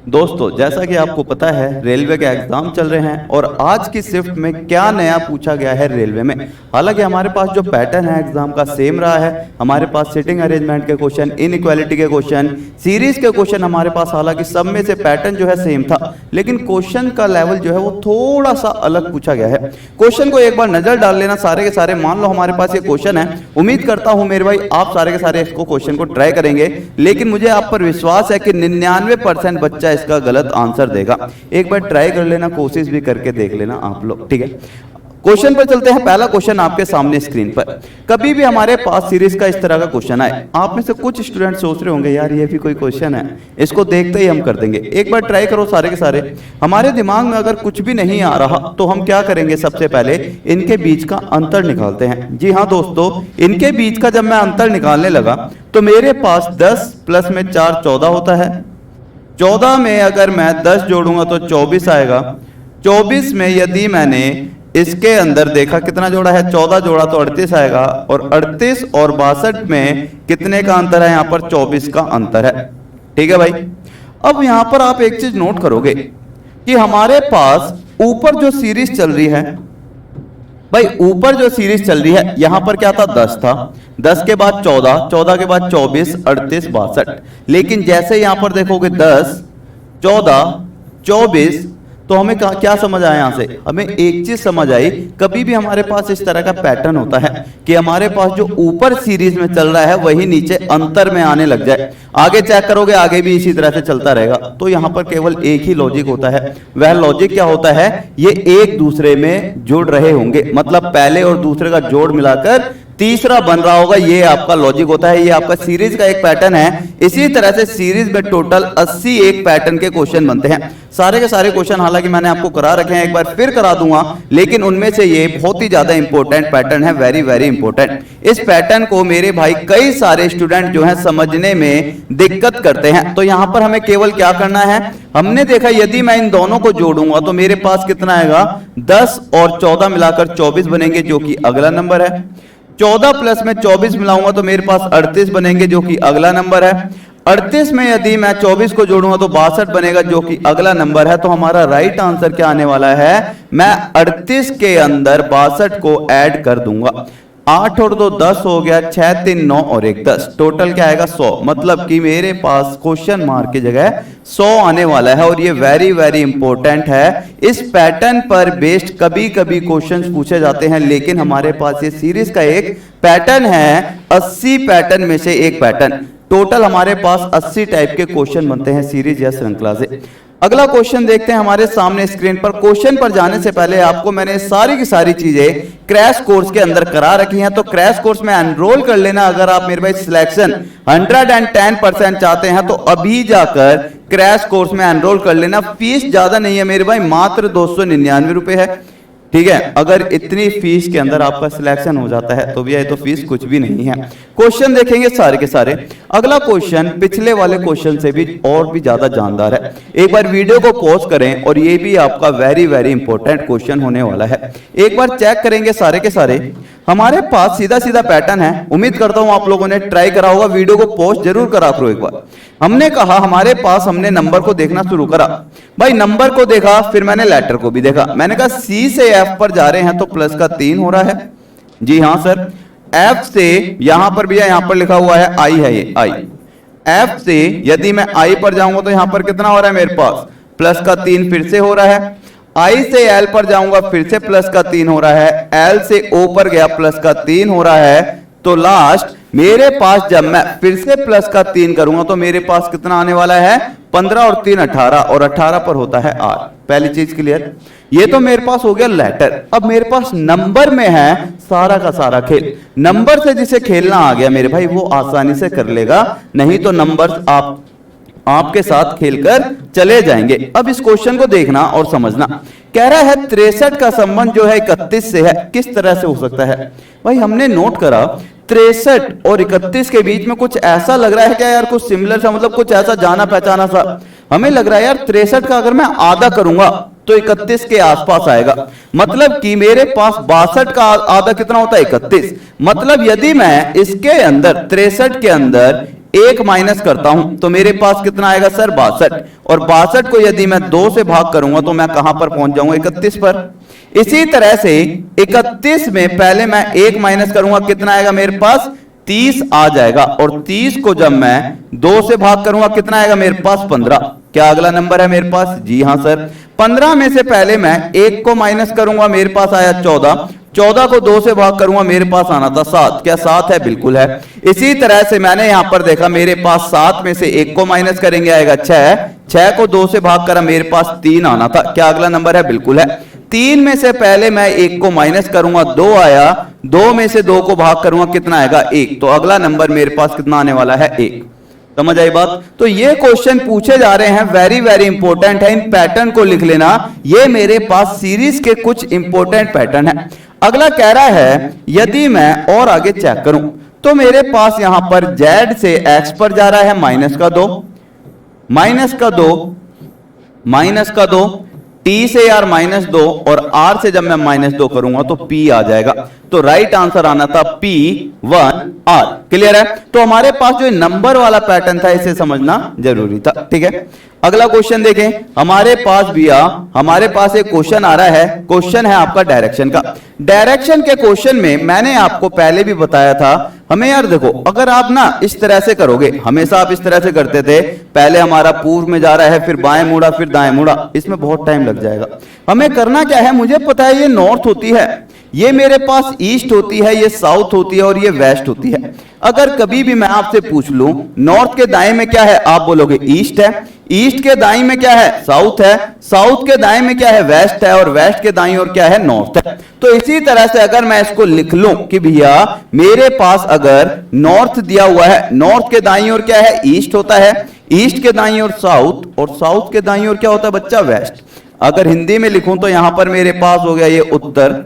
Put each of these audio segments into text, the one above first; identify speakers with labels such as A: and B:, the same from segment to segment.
A: दोस्तों जैसा कि आपको पता है रेलवे के एग्जाम चल रहे हैं और आज की शिफ्ट में क्या नया पूछा गया है रेलवे में। हालांकि हमारे पास जो पैटर्न है एग्जाम का सेम रहा है। हमारे पास सिटिंग अरेंजमेंट के क्वेश्चन, इनइक्वालिटी के क्वेश्चन, सीरीज के क्वेश्चन हमारे पास, हालांकि सब में से पैटर्न जो है सेम था, लेकिन क्वेश्चन का लेवल जो है वो थोड़ा सा अलग पूछा गया है। क्वेश्चन को एक बार नजर डाल लेना सारे के सारे। मान लो हमारे पास ये क्वेश्चन है, उम्मीद करता हूं मेरे भाई आप सारे के सारे इसको क्वेश्चन को ट्राई करेंगे, लेकिन मुझे आप पर विश्वास है कि 99% बच्चा इसका गलत आंसर देगा। एक बार ट्राई कर लेना, कोशिश भी करके देख लेना आप लोग, ठीक है। क्वेश्चन पर चलते हैं। पहला क्वेश्चन आपके सामने स्क्रीन पर। कभी भी हमारे पास सीरीज का इस तरह का क्वेश्चन आए, आप में से कुछ स्टूडेंट सोच रहे होंगे यार ये भी कोई क्वेश्चन है, इसको देखते ही हम कर देंगे। एक बार ट्राई करो सारे के सारे। हमारे दिमाग में अगर कुछ भी नहीं आ रहा तो हम क्या करेंगे, सबसे पहले इनके बीच का अंतर निकालते हैं। जी हाँ दोस्तों, इनके बीच का जब मैं अंतर निकालने लगा तो मेरे पास 10 प्लस में 4 14 होता है। 14 में अगर मैं 10 जोड़ूंगा तो 24 आएगा। 24 में यदि मैंने इसके अंदर देखा कितना जोड़ा है, 14 जोड़ा तो 38 आएगा। और 38 और 62 में कितने का अंतर है, यहां पर 24 का अंतर है। ठीक है भाई। अब यहां पर आप एक चीज नोट करोगे कि हमारे पास ऊपर जो सीरीज चल रही है भाई, ऊपर जो सीरीज चल रही है यहां पर क्या था, 10 था। 10 के बाद 14, 14 के बाद 24, 38, 62। लेकिन जैसे यहां पर देखोगे 10, 14, 24, तो हमें क्या समझ आया, यहां से हमें एक चीज समझ आई। कभी भी हमारे पास इस तरह का पैटर्न होता है कि हमारे पास जो ऊपर सीरीज में चल रहा है वही नीचे अंतर में आने लग जाए। आगे चेक करोगे, आगे भी इसी तरह से चलता रहेगा। तो यहां पर केवल एक ही लॉजिक होता है। वह लॉजिक क्या होता है, ये एक दूसरे में जुड़ रहे होंगे, मतलब पहले और दूसरे का जोड़ मिलाकर तीसरा बन रहा होगा। ये आपका लॉजिक होता है, ये आपका सीरीज का एक पैटर्न है। इसी तरह से सीरीज में टोटल 80 एक पैटर्न के क्वेश्चन बनते हैं। सारे के सारे क्वेश्चन हालांकि मैंने आपको करा रखे हैं, एक बार फिर करा दूंगा, लेकिन उनमें से ये बहुत ही ज्यादा इंपॉर्टेंट पैटर्न है, वेरी वेरी इंपॉर्टेंट। इस पैटर्न को मेरे भाई कई सारे स्टूडेंट जो है समझने में दिक्कत करते हैं। तो यहां पर हमें केवल क्या करना है, हमने देखा यदि मैं इन दोनों को जोड़ूंगा तो मेरे पास कितना आएगा, 10 और 14 मिलाकर 24 बनेंगे, जो कि अगला नंबर है। 14 प्लस में 24 मिलाऊंगा तो मेरे पास 38 बनेंगे, जो कि अगला नंबर है। 38 में यदि मैं 24 को जोड़ूंगा तो 62 बनेगा, जो कि अगला नंबर है। तो हमारा राइट आंसर क्या आने वाला है, मैं 38 के अंदर 62 को ऐड कर दूंगा। 8 और 2 10 हो गया, 6 3 9 और 1 10, टोटल क्या आएगा 100। मतलब कि मेरे पास क्वेश्चन मार्क की जगह 100 आने वाला है। और ये वेरी वेरी इंपॉर्टेंट है। इस पैटर्न पर बेस्ड कभी कभी क्वेश्चंस पूछे जाते हैं, लेकिन हमारे पास ये सीरीज का एक पैटर्न है, 80 पैटर्न में से एक पैटर्न। टोटल हमारे पास 80 टाइप के क्वेश्चन बनते हैं सीरीज या श्रृंखला से। अगला क्वेश्चन देखते हैं हमारे सामने स्क्रीन पर। क्वेश्चन पर जाने से पहले आपको मैंने सारी की सारी चीजें क्रैश कोर्स के अंदर करा रखी हैं, तो क्रैश कोर्स में एनरोल कर लेना। अगर आप मेरे भाई सिलेक्शन 110% चाहते हैं तो अभी जाकर क्रैश कोर्स में एनरोल कर लेना। फीस ज्यादा नहीं है मेरे भाई, मात्र 299 रुपए है। ठीक है, अगर इतनी फीस के अंदर आपका सिलेक्शन हो जाता है तो भैया ये तो फीस कुछ भी नहीं है। क्वेश्चन देखेंगे सारे के सारे। अगला क्वेश्चन पिछले वाले क्वेश्चन से भी और भी ज्यादा जानदार है। एक बार वीडियो को पॉज करें, और ये भी आपका वेरी वेरी इंपॉर्टेंट क्वेश्चन होने वाला है। एक बार चेक करेंगे सारे के सारे। हमारे पास सीधा सीधा पैटर्न है, उम्मीद करता हूं आप लोगों ने ट्राई करा होगा। वीडियो को पॉज जरूर करा करो एक बार। हमने कहा हमारे पास, हमने नंबर को देखना शुरू करा भाई। नंबर को देखा, फिर मैंने लेटर को भी देखा। मैंने कहा सी से एफ पर जा रहे हैं तो प्लस का 3 हो रहा है। जी हाँ सर। एफ से यहां पर भी है, यहां पर लिखा हुआ है आई है, ये आई। एफ से यदि मैं आई पर जाऊंगा तो यहां पर कितना हो रहा है मेरे पास, प्लस का 3 फिर से हो रहा है। आई से एल पर जाऊंगा फिर से प्लस का 3 हो रहा है। एल से ओ पर गया प्लस का 3 हो रहा है। तो लास्ट मेरे पास जब मैं फिर से प्लस का 3 करूंगा तो मेरे पास कितना आने वाला है, 15 और 3 18, और 18 पर होता है आर। पहली चीज क्लियर। ये तो मेरे पास हो गया लेटर। अब मेरे पास नंबर में है सारा का सारा खेल। नंबर से जिसे खेलना आ गया मेरे भाई वो आसानी से कर लेगा, नहीं तो नंबर आपके साथ खेलकर चले जाएंगे। अब इस क्वेश्चन को देखना और समझना। कह रहा है 63 का संबंध जो है 31 से है, किस तरह से हो सकता है भाई। हमने नोट करा 63 और 31 के बीच में कुछ ऐसा लग रहा है क्या यार, कुछ सिमिलर सा, मतलब कुछ ऐसा जाना पहचाना सा हमें लग रहा है यार। 63 का अगर मैं आधा करूंगा तो 31 के आसपास आएगा। मतलब कि मेरे पास 62 का आधा कितना होता है, 31। मतलब यदि मैं इसके अंदर 63 के अंदर 1 माइनस करता हूं तो मेरे पास कितना आएगा सर 62, और 62 को यदि मैं 2 से भाग करूंगा तो मैं कहां पर पहुंच जाऊंगा 31 पर। इसी तरह से 31 में पहले मैं 1 माइनस करूंगा, कितना आएगा मेरे पास 30 आ जाएगा, और 30 को जब मैं 2 से भाग करूंगा कितना आएगा मेरे पास 15। क्या अगला नंबर है मेरे पास? जी हां सर। 15 में से पहले मैं 1 को माइनस करूंगा, मेरे पास आया 14, 14 को 2 से भाग करूंगा, मेरे पास आना था 7। क्या 7 है? बिल्कुल है। इसी तरह से मैंने यहां पर देखा मेरे पास 7 में से 1 को माइनस करेंगे आएगा 6, 6 को 2 से भाग करा, मेरे पास 3 आना था। क्या अगला नंबर है? बिल्कुल है। 3 में से पहले मैं 1 को माइनस करूंगा, 2 आया, 2 में से 2 को भाग करूंगा, कितना आएगा 1। तो अगला नंबर मेरे पास कितना आने वाला है 1। समझ आई बात? तो ये क्वेश्चन पूछे जा रहे हैं, वेरी वेरी इंपॉर्टेंट है, इन पैटर्न को लिख लेना। ये मेरे पास सीरीज के कुछ इंपॉर्टेंट पैटर्न है। अगला कह रहा है यदि मैं और आगे चेक करूं तो मेरे पास यहां पर z से x पर जा रहा है माइनस का 2, माइनस का 2, माइनस का 2, t से यार माइनस 2, और r से जब मैं माइनस 2 करूंगा तो p आ जाएगा। तो राइट आंसर आना था P1R। क्लियर है? तो हमारे पास जो नंबर वाला पैटर्न था इसे समझना जरूरी था। ठीक है, अगला क्वेश्चन देखें। हमारे पास हमारे पास एक क्वेश्चन आ रहा है, क्वेश्चन है आपका डायरेक्शन का। डायरेक्शन के क्वेश्चन में मैंने आपको पहले भी बताया था, हमें यार देखो अगर आप ना इस तरह से करोगे, हमेशा आप इस तरह से करते थे, पहले हमारा पूर्व में जा रहा है, फिर बाएं मुड़ा, फिर दाएं मुड़ा, इसमें बहुत टाइम लग जाएगा। हमें करना क्या है, मुझे पता है ये नॉर्थ होती है, ये मेरे पास ईस्ट होती है, ये साउथ होती है, और ये वेस्ट होती है। अगर कभी भी मैं आपसे पूछ लूं नॉर्थ के दाएं में क्या है, आप बोलोगे ईस्ट है, ईस्ट के दाएं में क्या है, साउथ है, साउथ के दाएं में क्या है, वेस्ट है, और वेस्ट के दाएं और क्या है, नॉर्थ है। तो इसी तरह से अगर मैं इसको लिख लूं कि भैया मेरे पास अगर नॉर्थ दिया हुआ है, नॉर्थ के दाएं और क्या है, ईस्ट होता है, ईस्ट के दाएं और साउथ के दाएं और क्या होता है बच्चा, वेस्ट। अगर हिंदी में लिखूं तो यहां पर मेरे पास हो गया ये उत्तर,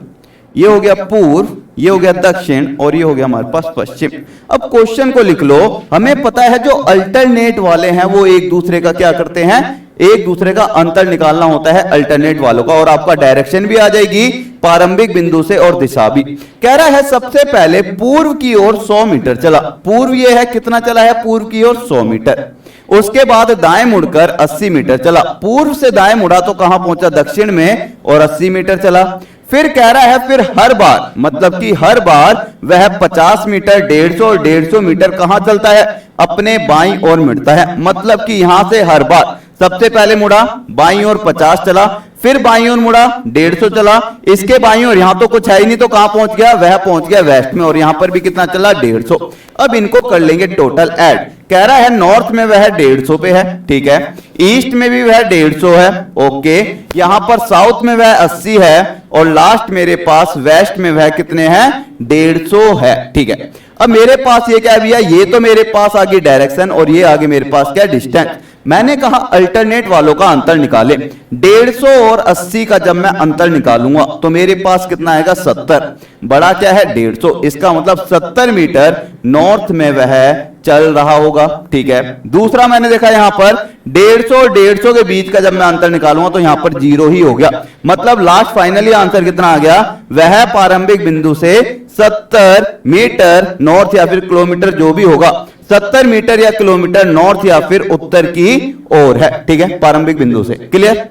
A: ये हो गया पूर्व, ये हो गया दक्षिण, और ये हो गया हमारे पास पश्चिम। अब क्वेश्चन को लिख लो। हमें पता है जो अल्टरनेट वाले हैं वो एक दूसरे का क्या करते हैं, एक दूसरे का अंतर निकालना होता है अल्टरनेट वालों का, और आपका डायरेक्शन भी आ जाएगी प्रारंभिक बिंदु से और दिशा भी। कह रहा है सबसे पहले पूर्व की ओर 100 मीटर चला, पूर्व ये है कितना चला है, पूर्व की ओर 100 मीटर। उसके बाद दाएं मुड़कर 80 मीटर चला, पूर्व से दाएं मुड़ा तो कहां पहुंचा, दक्षिण में, और 80 मीटर चला। फिर कह रहा है फिर हर बार, मतलब कि हर बार वह 50 मीटर, 150 और 150 मीटर कहां चलता है, अपने बाईं ओर मुड़ता है। मतलब कि यहां से हर बार सबसे पहले मुड़ा बाईं ओर 50 चला, फिर बाईं ओर मुड़ा 150 चला, इसके बाईं ओर यहां तो कुछ है ही नहीं, तो कहां पहुंच गया, वह पहुंच गया वेस्ट में, और यहां पर भी कितना चला, 150। अब इनको कर लेंगे टोटल ऐड। कह रहा है नॉर्थ में वह 150 पे है, ठीक है, ईस्ट में भी वह 150 है, ओके, यहां पर साउथ में वह 80 है, और लास्ट मेरे पास वेस्ट में वह कितने हैं, 150 है। ठीक है, अब मेरे पास ये क्या है भैया, ये तो मेरे पास आगे डायरेक्शन, और ये आगे मेरे पास क्या, डिस्टेंस। मैंने कहा अल्टरनेट वालों का अंतर निकाले। 150 और 80 का जब मैं अंतर निकालूंगा तो मेरे पास कितना आएगा, 70। बड़ा क्या है, 150, इसका मतलब 70 मीटर नॉर्थ में वह चल रहा होगा। ठीक है, दूसरा मैंने देखा यहां पर 150 और 150 के बीच का जब मैं अंतर निकालूंगा तो यहां पर 0 ही हो गया। मतलब लास्ट फाइनली आंसर कितना आ गया, वह प्रारंभिक बिंदु से 70 मीटर नॉर्थ या फिर किलोमीटर जो भी होगा, 70 मीटर या किलोमीटर नॉर्थ या फिर उत्तर की ओर है। ठीक है, प्रारंभिक बिंदु से। क्लियर?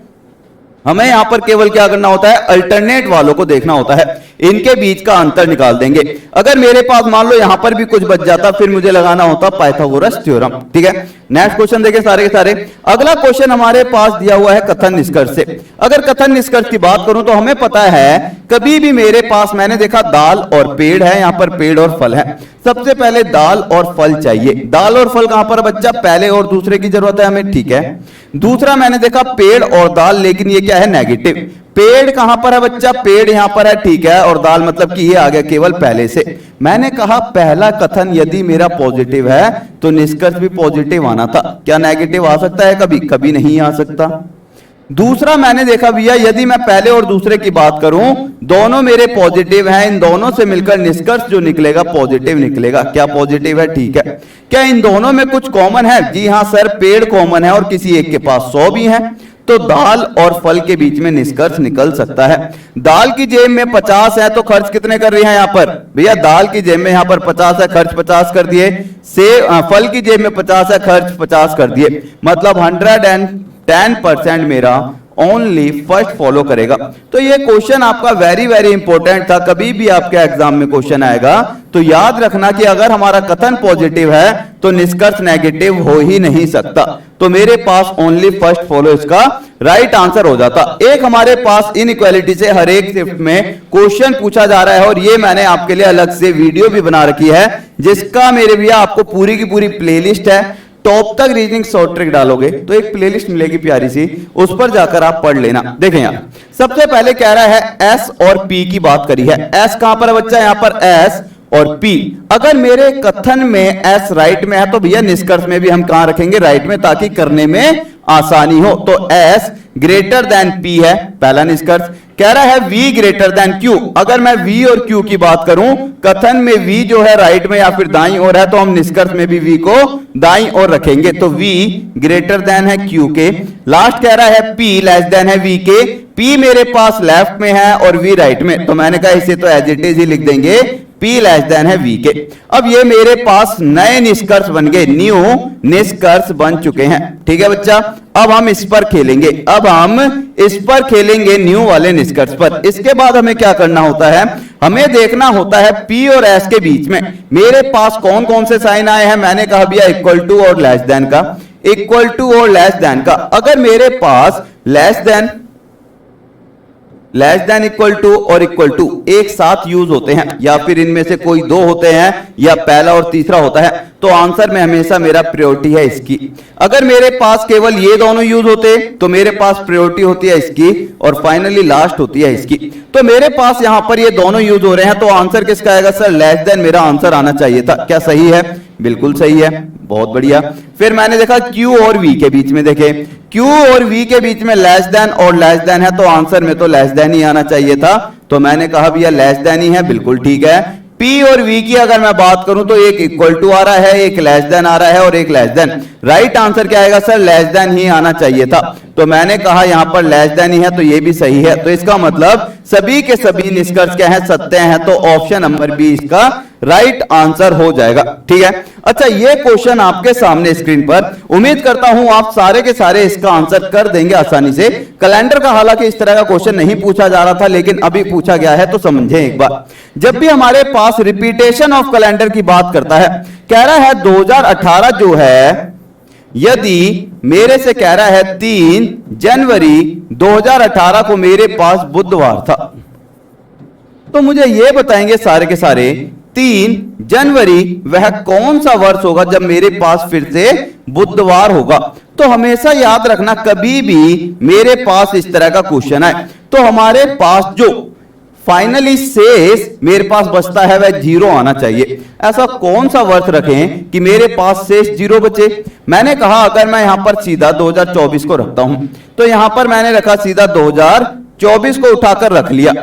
A: हमें यहां पर केवल क्या करना होता है, अल्टरनेट वालों को देखना होता है, इनके बीच का अंतर निकाल देंगे। अगर मेरे पास मान लो यहां पर भी कुछ बच जाता, फिर मुझे लगाना होता पाइथागोरस थ्योरम। ठीक है, नेक्स्ट क्वेश्चन देखें सारे के सारे। अगला क्वेश्चन हमारे पास दिया हुआ है कथन निष्कर्ष से। अगर कथन निष्कर्ष की बात करूं तो हमें पता है कभी भी मेरे पास, मैंने देखा दाल और पेड़ है, यहां पर पेड़ और फल है। सबसे पहले दाल और फल चाहिए। दाल और फल कहां पर बच्चा, पहले और दूसरे की जरूरत है हमें। ठीक है, दूसरा मैंने देखा पेड़ और दाल, लेकिन ये क्या है, नेगेटिव। पेड़ कहां पर है बच्चा, पेड़ यहां पर है, ठीक है, और दाल मतलब कि ये आ गया केवल पहले से। मैंने कहा पहला कथन यदि मेरा पॉजिटिव है तो निष्कर्ष भी पॉजिटिव आना था। क्या नेगेटिव आ सकता है कभी, कभी नहीं आ सकता। दूसरा मैंने देखा भैया यदि मैं पहले और दूसरे की बात करूं, दोनों मेरे पॉजिटिव हैं, इन दोनों से मिलकर निष्कर्ष जो निकलेगा पॉजिटिव निकलेगा। क्या पॉजिटिव है, ठीक है। क्या इन दोनों में कुछ कॉमन है, जी हां सर, पेड़ कॉमन है और किसी एक के पास 100 भी है। तो दाल और फल के बीच में निष्कर्ष निकल सकता है। दाल की जेब में 50 है तो खर्च कितने कर रही है यहाँ पर भैया? दाल की जेब में यहाँ पर 50 है, खर्च 50 कर दिए। फल की जेब में 50 है, खर्च 50 कर दिए। मतलब 110% मेरा ओनली फर्स्ट फॉलो करेगा। तो ये क्वेश्चन आपका वेरी वेरी इंपॉर्टेंट था। कभी भी आपके एग्जाम में क्वेश्चन आएगा तो याद रखना कि अगर हमारा कथन पॉजिटिव है तो निष्कर्ष नेगेटिव हो ही नहीं सकता। तो मेरे पास ओनली फर्स्ट फॉलो इसका राइट आंसर हो जाता। एक हमारे पास इनइक्वालिटी से हर एक शिफ्ट में क्वेश्चन पूछा जा रहा है और ये मैंने आपके लिए अलग से वीडियो भी बना रखी है, जिसका मेरे भैया आपको पूरी की पूरी प्लेलिस्ट है। टॉप तक रीजनिंग शॉर्ट ट्रिक डालोगे तो एक प्लेलिस्ट मिलेगी प्यारी सी, उस पर जाकर आप पढ़ लेना। देखें यार, सबसे पहले कह रहा है एस और पी की बात करी है। एस कहां पर है बच्चा? यहां पर एस और पी। अगर मेरे कथन में एस राइट में है तो भैया निष्कर्ष में भी हम कहां रखेंगे? राइट में, ताकि करने में आसानी हो। तो एस ग्रेटर देन पी है पहला निष्कर्ष। कह रहा है V ग्रेटर देन Q। अगर मैं V और Q की बात करूं, कथन में V जो है राइट में या फिर दाईं ओर है, तो हम निष्कर्ष में भी V को दाईं ओर रखेंगे। तो V ग्रेटर देन है Q के। लास्ट कह रहा है P लेस देन है V के। P मेरे पास लेफ्ट में है और V राइट में, तो मैंने कहा इसे तो एज इट इज ही लिख देंगे, P लेस देन है V के। अब ये मेरे पास नए निष्कर्ष बन गए, न्यू निष्कर्ष बन चुके हैं। ठीक है बच्चा, अब हम इस पर खेलेंगे। अब हम इस पर खेलेंगे न्यू वाले निष्कर्ष पर। इसके बाद हमें क्या करना होता है? हमें देखना होता है P और S के बीच में मेरे पास कौन कौन से साइन आए हैं। मैंने कहा भैया इक्वल टू और लेस देन का, इक्वल टू और लेस देन का। अगर मेरे पास लेस देन इक्वल टू और इक्वल टू एक साथ यूज होते हैं, या फिर इनमें से कोई दो होते हैं, या पहला और तीसरा होता है, तो आंसर में हमेशा मेरा प्रायोरिटी है इसकी। अगर मेरे पास केवल ये दोनों यूज होते तो मेरे पास प्रायोरिटी होती है इसकी, और फाइनली लास्ट होती है इसकी। तो मेरे पास यहां पर ये दोनों यूज हो रहे हैं, तो आंसर किसका आएगा? सर लेस देन मेरा आंसर आना चाहिए था। क्या सही है? बिल्कुल सही है, बहुत बढ़िया। फिर मैंने देखा Q और V के बीच में, देखे Q और V के बीच में लेस देन और लेस देन है, तो आंसर में तो लेस देन ही आना चाहिए था। तो मैंने कहा भैया लेस देन ही है, बिल्कुल ठीक है। P और V की अगर मैं बात करूं तो एक इक्वल टू आ रहा है, एक लेस देन आ रहा है और एक लेस देन। राइट आंसर क्या आएगा? सर लेस देन ही आना चाहिए था। तो मैंने कहा यहां पर लेस देन ही है, तो ये भी सही है। तो इसका मतलब सभी के सभी निष्कर्ष क्या है? सत्य हैं। तो ऑप्शन नंबर बी इसका राइट आंसर हो जाएगा। ठीक है, अच्छा ये क्वेश्चन आपके सामने स्क्रीन पर, उम्मीद करता हूं आप सारे के सारे इसका आंसर कर देंगे आसानी से। कैलेंडर का हालांकि इस तरह का क्वेश्चन नहीं पूछा जा रहा था, लेकिन अभी पूछा गया है, तो समझें एक बार। जब भी हमारे पास रिपीटेशन ऑफ कैलेंडर की बात करता है, कह रहा है 2018 जो है, यदि मेरे से कह रहा है 3 जनवरी 2018 को मेरे पास बुधवार था, तो मुझे ये बताएंगे सारे के सारे 3 जनवरी वह कौन सा वर्ष होगा जब मेरे पास फिर से बुधवार होगा। तो हमेशा याद रखना, कभी भी मेरे पास इस तरह का क्वेश्चन है तो हमारे पास जो फाइनली शेष मेरे पास बचता है वह 0 आना चाहिए। ऐसा कौन सा वर्ष रखें कि मेरे पास शेष 0 बचे? मैंने कहा अगर मैं यहां पर सीधा 2024 को रखता हूं, तो यहां पर मैंने रखा सीधा 2024 को उठाकर रख लिया।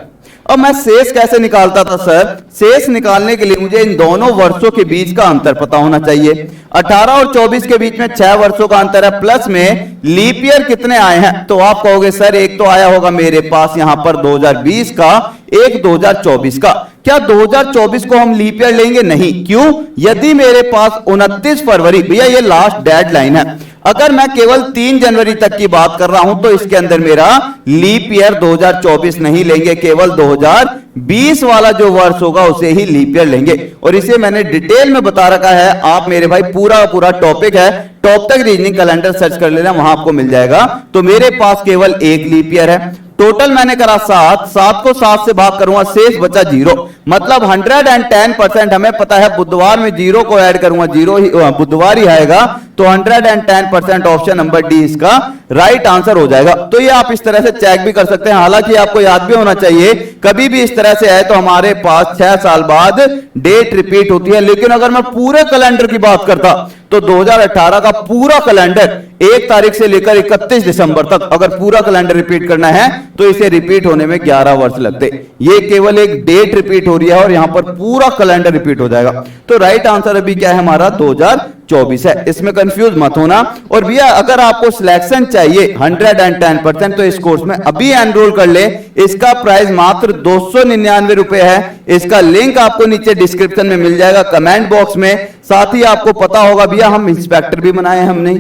A: अब मैं शेष कैसे निकालता था? सर शेष निकालने के लिए मुझे इन दोनों वर्षों के बीच का अंतर पता होना चाहिए। 18 और 24 के बीच में 6 वर्षों का अंतर है, प्लस में लीप ईयर कितने आए हैं? तो आप कहोगे सर एक तो आया होगा मेरे पास यहां पर 2020 का, एक 2024 का। क्या 2024 को हम लीप ईयर लेंगे? नहीं। क्यों? यदि मेरे पास 29 फरवरी, भैया ये लास्ट डेडलाइन है, अगर मैं केवल 3 जनवरी तक की बात कर रहा हूं तो इसके अंदर मेरा लीप ईयर 2024 नहीं लेंगे, केवल 2020 वाला जो वर्ष होगा उसे ही लीप ईयर लेंगे। और इसे मैंने डिटेल में बता रखा है, आप मेरे भाई पूरा टॉपिक है, टॉप तक रीजनिंग कैलेंडर सर्च कर लेना, वहां आपको मिल जाएगा। तो मेरे पास केवल एक लीप ईयर है। टोटल मैंने करा 7 को 7 से भाग करूंगा, शेष बचा 0। मतलब 110% हमें पता है बुधवार में 0 को ऐड करूंगा, 0 ही बुधवार ही आएगा। तो 110% ऑप्शन नंबर डी इसका राइट आंसर हो जाएगा। तो ये आप इस तरह से चेक भी कर सकते हैं। हालांकि आपको याद भी होना चाहिए, कभी भी इस तरह से आए तो हमारे पास 6 साल बाद डेट रिपीट होती है। लेकिन अगर मैं पूरे कैलेंडर की बात करता तो 2018 का पूरा कैलेंडर 1 तारीख से लेकर 31 दिसंबर तक अगर पूरा कैलेंडर रिपीट करना है तो इसे रिपीट होने में 11 वर्ष लगते। ये केवल एक डेट रिपीट हो रही है और यहाँ पर पूरा कैलेंडर रिपीट हो जाएगा। तो राइट आंसर अभी क्या है हमारा 2024 है, इसमें कंफ्यूज मत होना। और भैया अगर आपको सिलेक्शन चाहिए 110% तो इस कोर्स में अभी एनरोल कर ले। इसका प्राइस मात्र 299 रुपए है। इसका लिंक आपको नीचे डिस्क्रिप्शन में मिल जाएगा, कमेंट बॉक्स में। साथ ही आपको पता होगा भैया हम इंस्पेक्टर भी बनाए हैं, हमने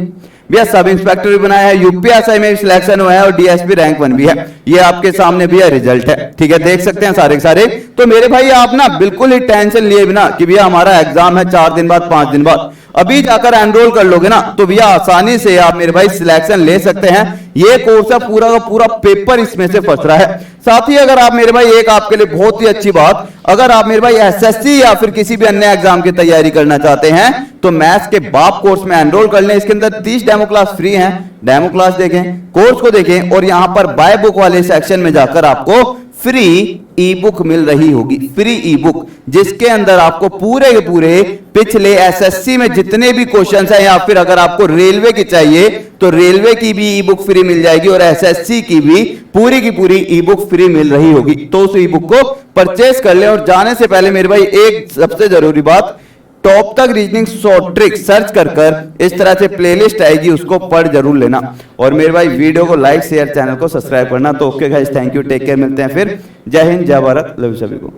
A: भैया सब इंस्पेक्टर भी बनाया है, यूपीएसआई में भी सिलेक्शन हुआ है और डीएसपी रैंक 1 भी है। ये आपके सामने भैया रिजल्ट है, ठीक है, देख सकते हैं सारे के सारे। तो मेरे भाई आप ना बिल्कुल ही टेंशन लिए बिना कि भैया हमारा एग्जाम है 4 दिन बाद 5 दिन बाद, अभी जाकर एनरोल कर लोगे ना तो भैया आसानी से आप मेरे भाई सिलेक्शन ले सकते हैं। ये कोर्स है पूरा का पूरा पेपर इसमें से फंस रहा है। साथ ही अगर आप मेरे भाई एक आपके लिए बहुत ही अच्छी बात, अगर आप मेरे भाई एसएससी या फिर किसी भी अन्य एग्जाम की तैयारी करना चाहते हैं तो मैथ्स के बाप कोर्स में एनरोल कर लें। इसके अंदर 30 डेमो क्लास फ्री हैं, डेमो क्लास देखें, कोर्स को देखें और यहां पर बाय बुक वाले सेक्शन में जाकर आपको फ्री ई बुक मिल रही होगी, फ्री ई बुक, जिसके अंदर आपको पूरे के पूरे पिछले एसएससी में जितने भी क्वेश्चंस हैं या फिर अगर आपको रेलवे की चाहिए तो रेलवे की भी ई बुक फ्री मिल जाएगी और एसएससी की भी पूरी की पूरी ई बुक फ्री मिल रही होगी। तो उस ई बुक को परचेस कर ले। और जाने से पहले मेरे भाई एक सबसे जरूरी बात, टॉप तक रीजनिंग शॉर्ट ट्रिक सर्च कर इस तरह से प्लेलिस्ट आएगी, उसको पढ़ जरूर लेना। और मेरे भाई वीडियो को लाइक शेयर, चैनल को सब्सक्राइब करना। तो okay guys, thank you, take care, मिलते हैं फिर। जय हिंद, जय भारत, लव यू सभी को।